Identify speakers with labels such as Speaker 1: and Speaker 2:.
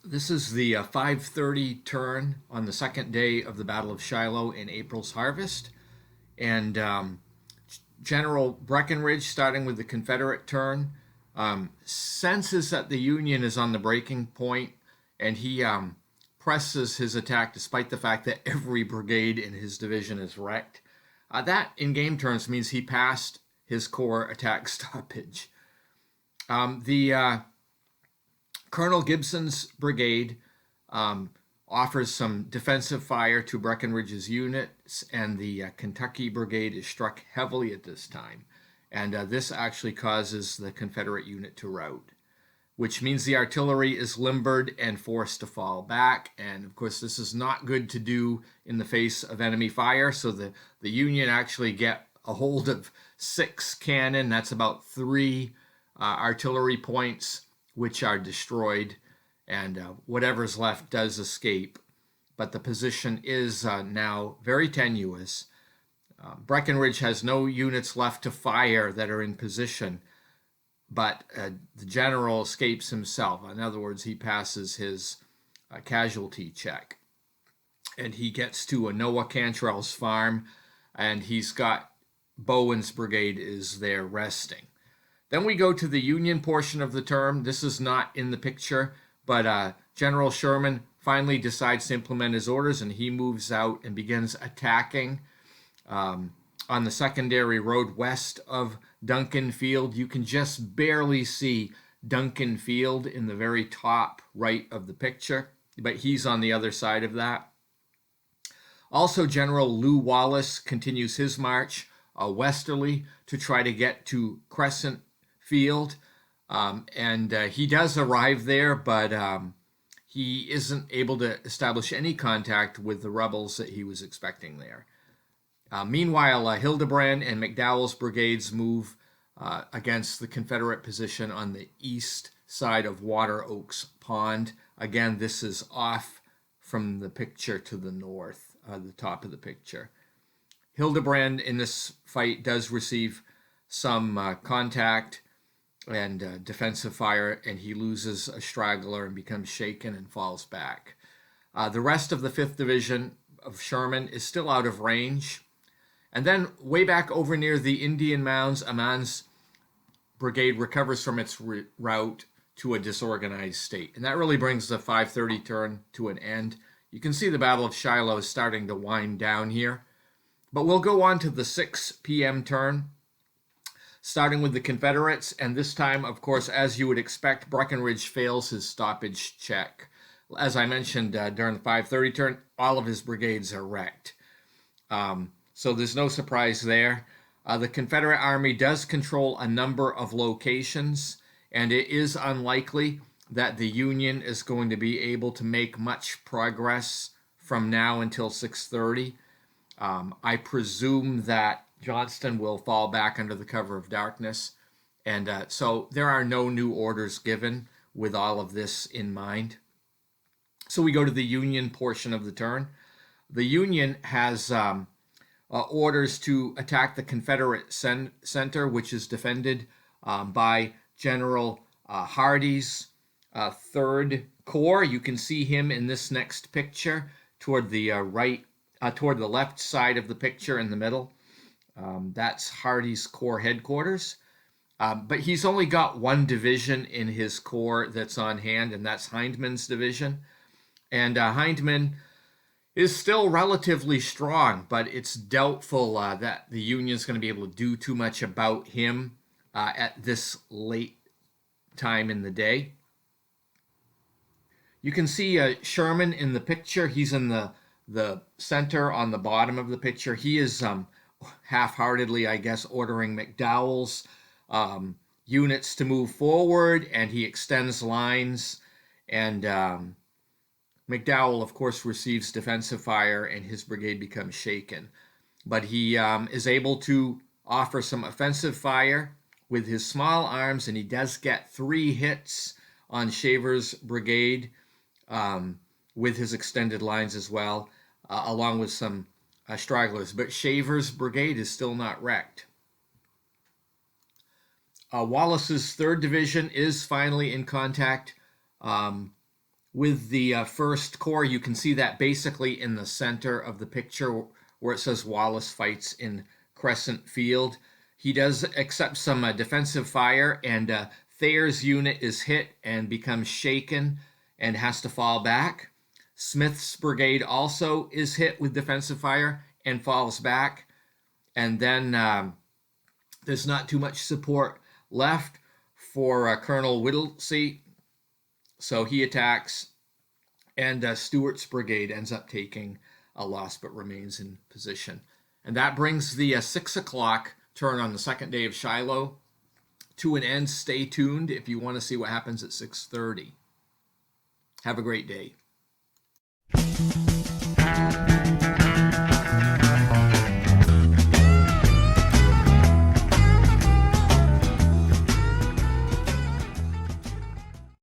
Speaker 1: This is the 5:30 turn on the second day of the Battle of Shiloh in April's harvest. And General Breckinridge, starting with the Confederate turn, senses that the Union is on the breaking point, and he presses his attack despite the fact that every brigade in his division is wrecked. That, in game terms, means he passed his corps attack stoppage. The Colonel Gibson's brigade offers some defensive fire to Breckinridge's units, and the Kentucky brigade is struck heavily at this time. And this actually causes the Confederate unit to rout, which means the artillery is limbered and forced to fall back. And of course, this is not good to do in the face of enemy fire. So the Union actually get a hold of 6 cannon. That's about 3 artillery points, which are destroyed, and whatever's left does escape. But the position is now very tenuous. Breckinridge has no units left to fire that are in position, but the general escapes himself. In other words, he passes his casualty check, and he gets to Noah Cantrell's farm, and he's got Bowen's brigade is there resting. Then we go to the Union portion of the term. This is not in the picture, but General Sherman finally decides to implement his orders, and he moves out and begins attacking on the secondary road west of Duncan Field. You can just barely see Duncan Field in the very top right of the picture, but he's on the other side of that. Also, General Lew Wallace continues his march westerly to try to get to Crescent Field, and he does arrive there, but he isn't able to establish any contact with the rebels that he was expecting there. Meanwhile, Hildebrand and McDowell's brigades move against the Confederate position on the east side of Water Oaks Pond. Again, this is off from the picture to the north, the top of the picture. Hildebrand in this fight does receive some contact and defensive fire, and he loses a straggler and becomes shaken and falls back. The rest of the 5th Division of Sherman is still out of range. And then way back over near the Indian Mounds, Aman's brigade recovers from its rout to a disorganized state. And that really brings the 5:30 turn to an end. You can see the Battle of Shiloh is starting to wind down here. But we'll go on to the 6 p.m. turn, starting with the Confederates. And this time, of course, as you would expect, Breckinridge fails his stoppage check. As I mentioned during the 5:30 turn, all of his brigades are wrecked. So there's no surprise there. The Confederate Army does control a number of locations, and it is unlikely that the Union is going to be able to make much progress from now until 6:30. I presume that Johnston will fall back under the cover of darkness, and so there are no new orders given with all of this in mind. So we go to the Union portion of the turn. The Union has orders to attack the Confederate center, which is defended by General Hardee's 3rd Corps. You can see him in this next picture toward the toward the left side of the picture in the middle. That's Hardee's Corps headquarters. But he's only got 1 division in his corps that's on hand, and that's Hindman's division. And Hindman is still relatively strong, but it's doubtful that the Union's going to be able to do too much about him at this late time in the day. You can see Sherman in the picture. He's in the center on the bottom of the picture. He is half-heartedly, I guess, ordering McDowell's units to move forward, and he extends lines, and McDowell, of course, receives defensive fire, and his brigade becomes shaken. But he is able to offer some offensive fire with his small arms, and he does get 3 hits on Shaver's brigade with his extended lines as well, along with some stragglers. But Shaver's brigade is still not wrecked. Wallace's 3rd Division is finally in contact with the First Corps. You can see that basically in the center of the picture where it says Wallace fights in Crescent Field. He does accept some defensive fire, and Thayer's unit is hit and becomes shaken and has to fall back. Smith's brigade also is hit with defensive fire and falls back. And then there's not too much support left for Colonel Whittlesey, so he attacks, and Stewart's brigade ends up taking a loss but remains in position. And that brings the 6 o'clock turn on the second day of Shiloh to an end. Stay tuned if you want to see what happens at 6:30. Have a great day.